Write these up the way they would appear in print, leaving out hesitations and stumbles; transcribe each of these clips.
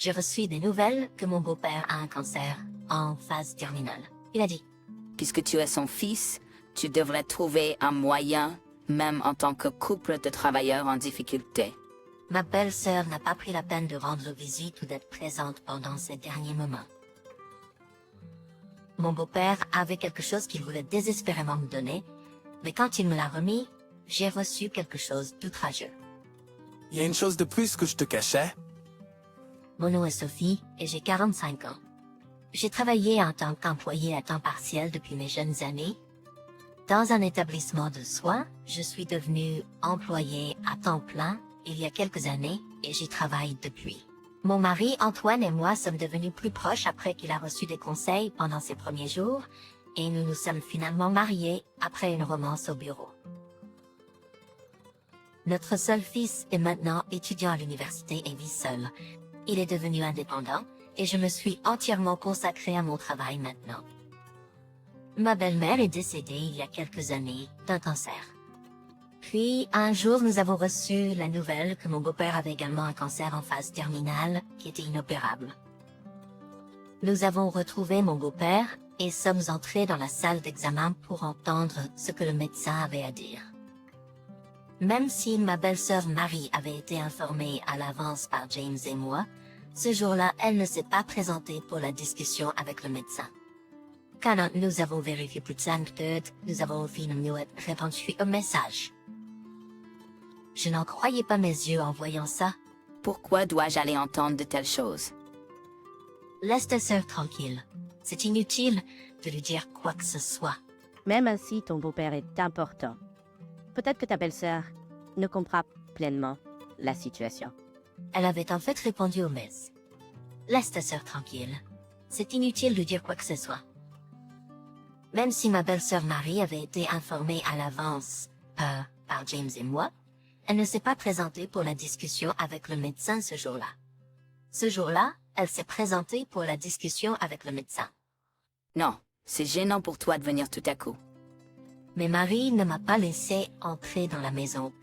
j'ai reçu des nouvelles que mon beau-père a un cancer en phase terminale. Il a dit, Puisque tu es son fils, tu devrais trouver un moyen, même en tant que couple de travailleurs en difficulté. ma belle-sœur n'a pas pris la peine de rendre visite ou d'être présente pendant ces derniers moments. Mon beau-père avait quelque chose qu'il voulait désespérément me donner, mais quand il me l'a remis, j'ai reçu quelque chose d'outrageux. Il y a une chose de plus que je te cachais. Mon nom est Sophie et j'ai 45 ans. J'ai travaillé en tant qu'employée à temps partiel depuis mes jeunes années. Dans un établissement de soins, je suis devenue employée à temps plein il y a quelques années et j'y travaille depuis. Mon mari Antoine et moi sommes devenus plus proches après qu'il a reçu des conseils pendant ses premiers jours et nous nous sommes finalement mariés après une romance au bureau. Notre seul fils est maintenant étudiant à l'université et vit seul. Il est devenu indépendant et je me suis entièrement consacrée à mon travail maintenant. Ma belle-mère est décédée il y a quelques années d'un cancer. Puis, un jour, nous avons reçu la nouvelle que mon beau-père avait également un cancer en phase terminale qui était inopérable. Nous avons retrouvé mon beau-père et sommes entrés dans la salle d'examen pour entendre ce que le médecin avait à dire. Même si ma belle-sœur Marie avait été informée à l'avance par James et moi, ce jour-là, elle ne s'est pas présentée pour la discussion avec le médecin. Quand nous avons vérifié plus de 5 minutes, nous avons finalement répondu au message. Je n'en croyais pas mes yeux en voyant ça. Pourquoi dois-je aller entendre de telles choses? Laisse ta sœur tranquille. C'est inutile de lui dire quoi que ce soit. Même ainsi, ton beau-père est important. Peut-être que ta belle-sœur ne comprend pleinement la situation. Elle avait en fait répondu au mess. Laisse ta sœur tranquille. C'est inutile de dire quoi que ce soit. Même si ma belle-sœur Marie avait été informée à l'avance par James et moi, elle ne s'est pas présentée pour la discussion avec le médecin ce jour-là. Ce jour-là, elle s'est présentée pour la discussion avec le médecin. Non, c'est gênant pour toi de venir tout à coup. Mais Marie ne m'a pas laissé entrer dans la maison.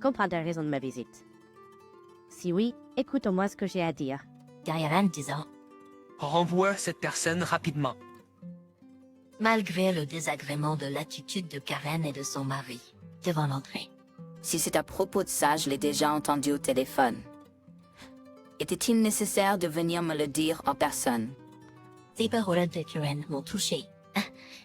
Comprends la raison de ma visite. Si oui, écoute au moins ce que j'ai à dire. Derrière elle disant, Renvoie cette personne rapidement. malgré le désagrément de l'attitude de Karen et de son mari, devant l'entrée. Si c'est à propos de ça, je l'ai déjà entendu au téléphone. Était-il nécessaire de venir me le dire en personne? Ces paroles de Karen m'ont touché.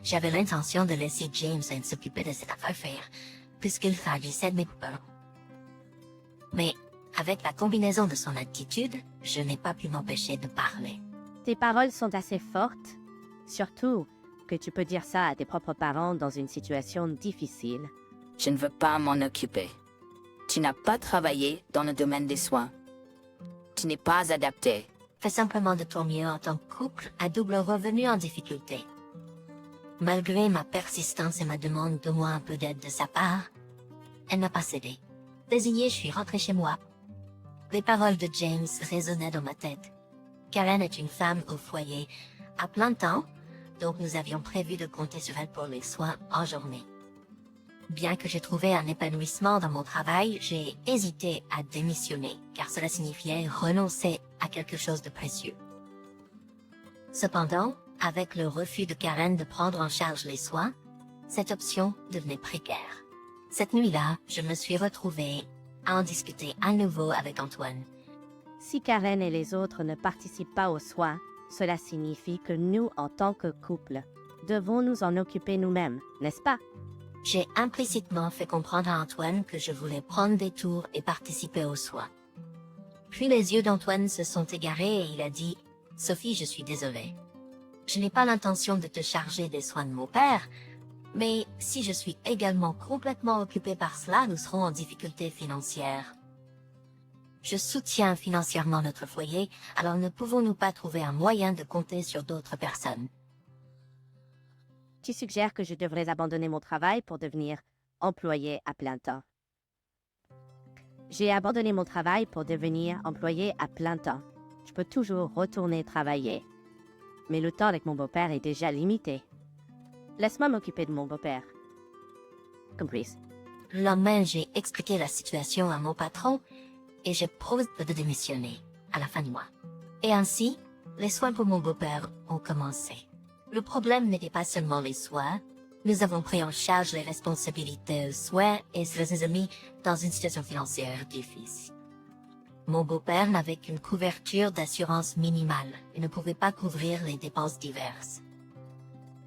J'avais l'intention de laisser James s'occuper de cette affaire, puisqu'il s'agissait de mes parents. Mais, avec la combinaison de son attitude, je n'ai pas pu m'empêcher de parler. Tes paroles sont assez fortes, surtout que tu peux dire ça à tes propres parents dans une situation difficile. Je ne veux pas m'en occuper. Tu n'as pas travaillé dans le domaine des soins. Tu n'es pas adapté. Fais simplement de ton mieux en tant que couple à double revenu en difficulté. Malgré ma persistance et ma demande de moi un peu d'aide de sa part, elle n'a pas cédé. Désignée, je suis rentrée chez moi. Les paroles de James résonnaient dans ma tête. Karen est une femme au foyer, à plein temps, donc nous avions prévu de compter sur elle pour les soins en journée. Bien que j'ai trouvé un épanouissement dans mon travail, j'ai hésité à démissionner, car cela signifiait renoncer à quelque chose de précieux. Cependant, avec le refus de Karen de prendre en charge les soins, cette option devenait précaire. Cette nuit-là, je me suis retrouvée à en discuter à nouveau avec Antoine. Si Karen et les autres ne participent pas aux soins, cela signifie que nous, en tant que couple, devons nous en occuper nous-mêmes, n'est-ce pas? J'ai implicitement fait comprendre à Antoine que je voulais prendre des tours et participer aux soins. Puis les yeux d'Antoine se sont égarés et il a dit « Sophie, je suis désolée. Je n'ai pas l'intention de te charger des soins de mon père, mais si je suis également complètement occupée par cela, nous serons en difficulté financière. Je soutiens financièrement notre foyer, alors ne pouvons-nous pas trouver un moyen de compter sur d'autres personnes? » Tu suggères que je devrais abandonner mon travail pour devenir employé à plein temps. J'ai abandonné mon travail pour devenir employé à plein temps. Je peux toujours retourner travailler. Mais le temps avec mon beau-père est déjà limité. Laisse-moi m'occuper de mon beau-père. Comprise. Le lendemain, j'ai expliqué la situation à mon patron et j'ai proposé de démissionner à la fin du mois. Et ainsi, les soins pour mon beau-père ont commencé. Le problème n'était pas seulement les soins. Nous avons pris en charge les responsabilités aux soins et cela nous a mis dans une situation financière difficile. Mon beau-père n'avait qu'une couverture d'assurance minimale et ne pouvait pas couvrir les dépenses diverses.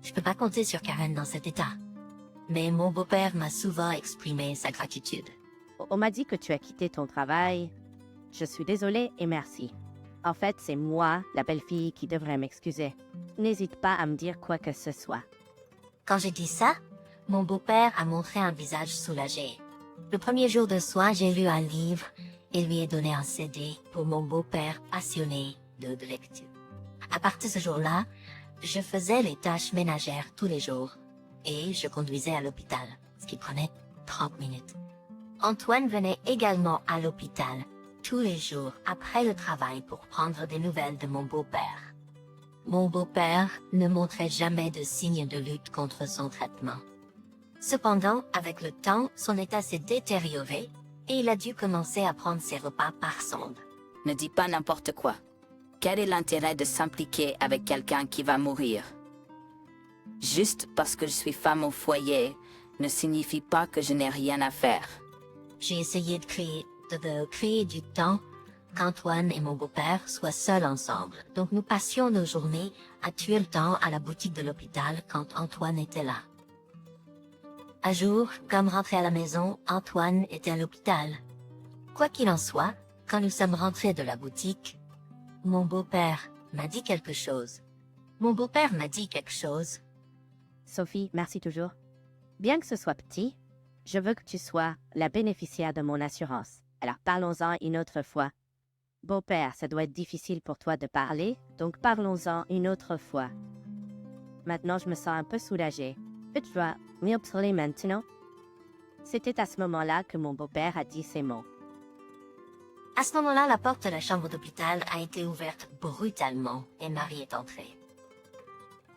Je ne peux pas compter sur Karen dans cet état. Mais mon beau-père m'a souvent exprimé sa gratitude. On m'a dit que tu as quitté ton travail. Je suis désolée et merci. En fait, c'est moi, la belle-fille, qui devrait m'excuser. N'hésite pas à me dire quoi que ce soit. Quand j'ai dit ça, mon beau-père a montré un visage soulagé. Le premier jour de soins, j'ai lu un livre et lui ai donné un CD pour mon beau-père passionné de lecture. À partir de ce jour-là, je faisais les tâches ménagères tous les jours et je conduisais à l'hôpital, ce qui prenait 30 minutes. Antoine venait également à l'hôpital tous les jours après le travail pour prendre des nouvelles de mon beau-père. Mon beau-père ne montrait jamais de signes de lutte contre son traitement. Cependant, avec le temps, son état s'est détérioré et il a dû commencer à prendre ses repas par sonde. Ne dis pas n'importe quoi. Quel est l'intérêt de s'impliquer avec quelqu'un qui va mourir? Juste parce que je suis femme au foyer ne signifie pas que je n'ai rien à faire. J'ai essayé de créer du temps qu'Antoine et mon beau-père soient seuls ensemble. Donc nous passions nos journées à tuer le temps à la boutique de l'hôpital quand Antoine était là. Un jour, comme rentré à la maison, Antoine était à l'hôpital. Quoi qu'il en soit, quand nous sommes rentrés de la boutique, mon beau-père m'a dit quelque chose. Sophie, merci toujours. Bien que ce soit petit, je veux que tu sois la bénéficiaire de mon assurance. Alors parlons-en une autre fois. Beau-père, ça doit être difficile pour toi de parler, donc parlons-en une autre fois. Maintenant, je me sens un peu soulagée. Tu vas mieux parler maintenant? C'était à ce moment-là que mon beau-père a dit ces mots. À ce moment-là, la porte de la chambre d'hôpital a été ouverte brutalement et Marie est entrée.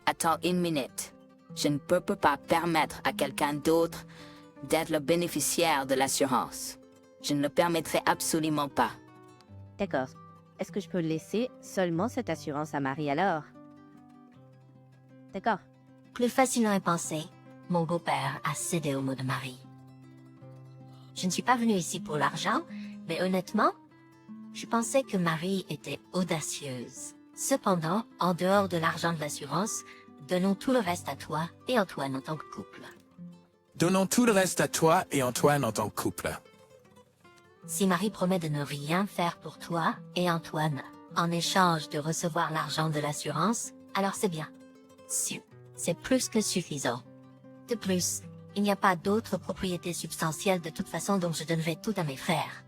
Attends une minute. Je ne peux pas permettre à quelqu'un d'autre d'être le bénéficiaire de l'assurance. Je ne le permettrai absolument pas. D'accord. Est-ce que je peux laisser seulement cette assurance à Marie alors? D'accord. Plus facilement à penser, mon beau-père a cédé aux mots de Marie. Je ne suis pas venue ici pour l'argent, mais honnêtement, je pensais que Marie était audacieuse. Cependant, en dehors de l'argent de l'assurance, donnons tout le reste à toi et Antoine en tant que couple. Donnons tout le reste à toi et Antoine en tant que couple. Si Marie promet de ne rien faire pour toi et Antoine, en échange de recevoir l'argent de l'assurance, alors c'est bien. C'est plus que suffisant. De plus, il n'y a pas d'autres propriétés substantielles de toute façon, donc je donnerai tout à mes frères.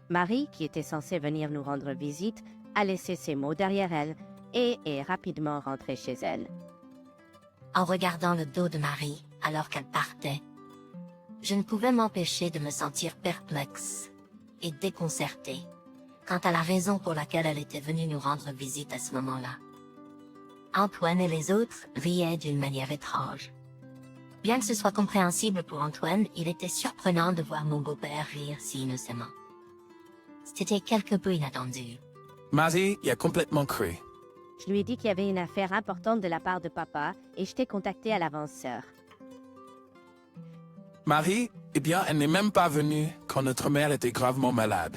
Marie, qui était censée venir nous rendre visite, a laissé ses mots derrière elle et est rapidement rentrée chez elle. En regardant le dos de Marie, alors qu'elle partait, je ne pouvais m'empêcher de me sentir perplexe et déconcertée quant à la raison pour laquelle elle était venue nous rendre visite à ce moment-là. Antoine et les autres riaient d'une manière étrange. Bien que ce soit compréhensible pour Antoine, il était surprenant de voir mon beau-père rire si innocemment. C'était quelque peu inattendu. Marie y a complètement cru. Je lui ai dit qu'il y avait une affaire importante de la part de papa et je t'ai contacté à l'avanceur. Marie, eh bien, elle n'est même pas venue quand notre mère était gravement malade.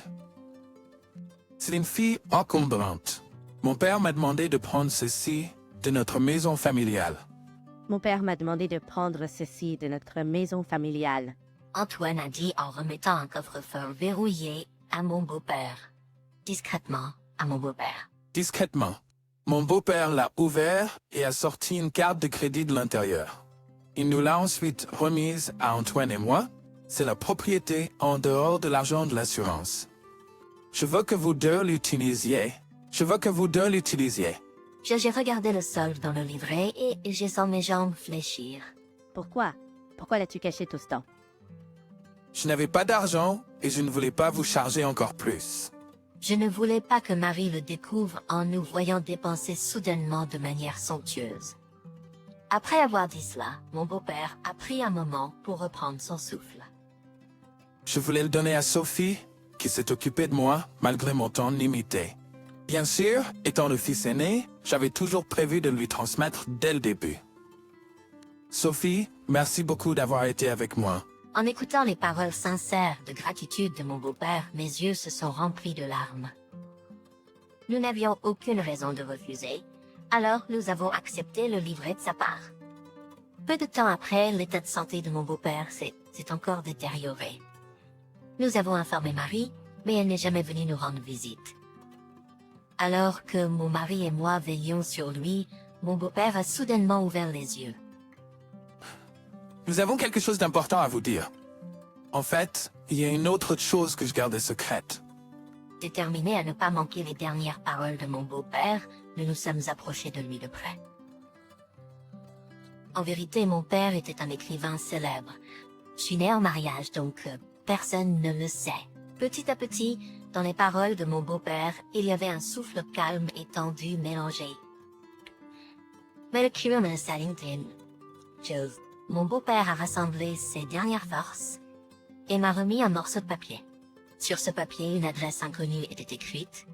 C'est une fille encombrante. Mon père m'a demandé de prendre ceci de notre maison familiale. Mon père m'a demandé de prendre ceci de notre maison familiale. Antoine a dit en remettant un coffre-fort verrouillé à mon beau-père. Discrètement à mon beau-père. Discrètement. Mon beau-père l'a ouvert et a sorti une carte de crédit de l'intérieur. Il nous l'a ensuite remise à Antoine et moi. C'est la propriété en dehors de l'argent de l'assurance. Je veux que vous deux l'utilisiez. J'ai regardé le solde dans le livret et j'ai senti mes jambes fléchir. Pourquoi? Pourquoi l'as-tu caché tout ce temps? Je n'avais pas d'argent et je ne voulais pas vous charger encore plus. Je ne voulais pas que Marie le découvre en nous voyant dépenser soudainement de manière somptueuse. Après avoir dit cela, mon beau-père a pris un moment pour reprendre son souffle. Je voulais le donner à Sophie, qui s'est occupée de moi malgré mon temps limité. Bien sûr, étant le fils aîné, j'avais toujours prévu de lui transmettre dès le début. Sophie, merci beaucoup d'avoir été avec moi. En écoutant les paroles sincères de gratitude de mon beau-père, mes yeux se sont remplis de larmes. Nous n'avions aucune raison de refuser, alors nous avons accepté le livret de sa part. Peu de temps après, l'état de santé de mon beau-père s'est encore détérioré. Nous avons informé Marie, mais elle n'est jamais venue nous rendre visite. Alors que mon mari et moi veillions sur lui, mon beau-père a soudainement ouvert les yeux. Nous avons quelque chose d'important à vous dire. En fait, il y a une autre chose que je gardais secrète. Déterminés à ne pas manquer les dernières paroles de mon beau-père, nous nous sommes approchés de lui de près. En vérité, mon père était un écrivain célèbre. Je suis née en mariage, donc personne ne le sait. Petit à petit, dans les paroles de mon beau-père, il y avait un souffle calme et tendu mélangé. Mais le crime ne s'aligne chose. Mon beau-père a rassemblé ses dernières forces et m'a remis un morceau de papier. Sur ce papier, une adresse inconnue était écrite.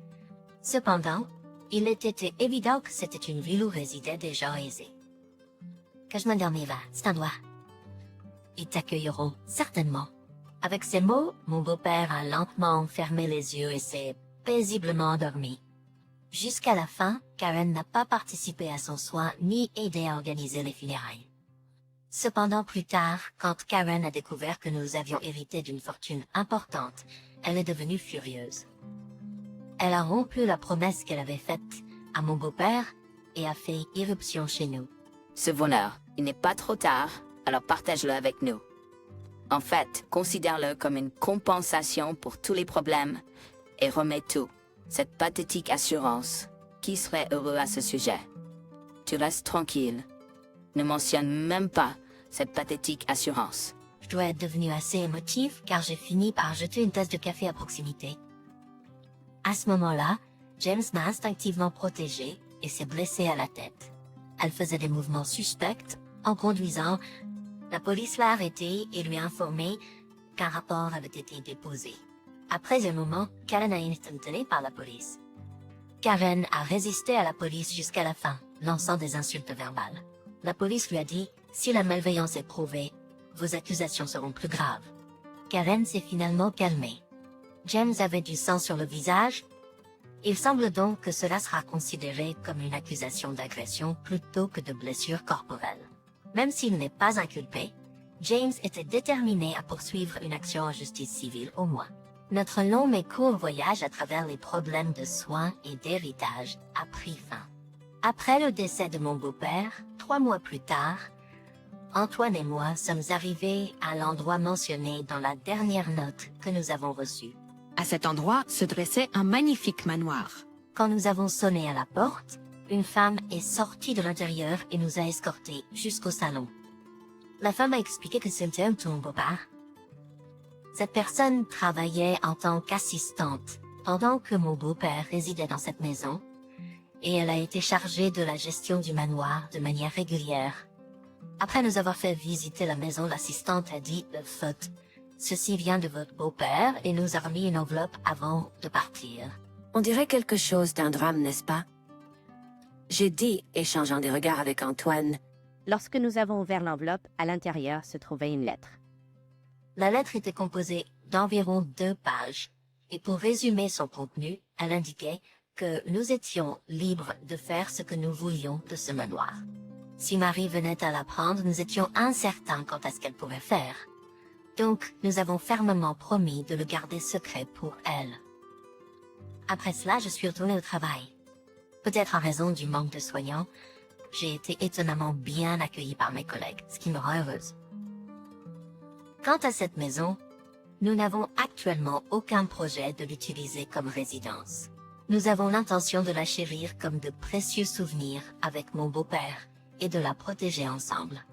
Cependant, il était évident que c'était une ville où résidaient des gens aisés. Que je m'endormis va, c'est un doigt. Ils t'accueilleront, certainement. Avec ces mots, mon beau-père a lentement fermé les yeux et s'est paisiblement endormi. Jusqu'à la fin, Karen n'a pas participé à son soin ni aidé à organiser les funérailles. Cependant, plus tard, quand Karen a découvert que nous avions hérité d'une fortune importante, elle est devenue furieuse. Elle a rompu la promesse qu'elle avait faite à mon beau-père et a fait irruption chez nous. Ce voleur, il n'est pas trop tard, alors partage-le avec nous. En fait, considère-le comme une compensation pour tous les problèmes et remets tout. Cette pathétique assurance. Qui serait heureux à ce sujet? Tu restes tranquille. Ne mentionne même pas cette pathétique assurance. Je dois être devenue assez émotive car j'ai fini par jeter une tasse de café à proximité. À ce moment-là, James m'a instinctivement protégée et s'est blessée à la tête. Elle faisait des mouvements suspects. En conduisant, la police l'a arrêtée et lui a informé qu'un rapport avait été déposé. Après un moment, Karen a été interpellée par la police. Karen a résisté à la police jusqu'à la fin, lançant des insultes verbales. La police lui a dit, si la malveillance est prouvée, vos accusations seront plus graves. Karen s'est finalement calmée. James avait du sang sur le visage. Il semble donc que cela sera considéré comme une accusation d'agression plutôt que de blessure corporelle. Même s'il n'est pas inculpé, James était déterminé à poursuivre une action en justice civile au moins. Notre long mais court voyage à travers les problèmes de soins et d'héritage a pris fin. Après le décès de mon beau-père, 3 mois plus tard, Antoine et moi sommes arrivés à l'endroit mentionné dans la dernière note que nous avons reçue. À cet endroit se dressait un magnifique manoir. Quand nous avons sonné à la porte, une femme est sortie de l'intérieur et nous a escortés jusqu'au salon. La femme a expliqué que c'était mon beau-père. Cette personne travaillait en tant qu'assistante pendant que mon beau-père résidait dans cette maison et elle a été chargée de la gestion du manoir de manière régulière. Après nous avoir fait visiter la maison, l'assistante a dit « Faute, ceci vient de votre beau-père et nous a remis une enveloppe avant de partir. » On dirait quelque chose d'un drame, n'est-ce pas? J'ai dit, échangeant des regards avec Antoine. Lorsque nous avons ouvert l'enveloppe, à l'intérieur se trouvait une lettre. La lettre était composée d'environ 2 pages, et pour résumer son contenu, elle indiquait que nous étions libres de faire ce que nous voulions de ce manoir. Si Marie venait à l'apprendre, nous étions incertains quant à ce qu'elle pourrait faire. Donc, nous avons fermement promis de le garder secret pour elle. Après cela, je suis retournée au travail. Peut-être en raison du manque de soignants, j'ai été étonnamment bien accueillie par mes collègues, ce qui me rend heureuse. Quant à cette maison, nous n'avons actuellement aucun projet de l'utiliser comme résidence. Nous avons l'intention de la chérir comme de précieux souvenirs avec mon beau-père et de la protéger ensemble.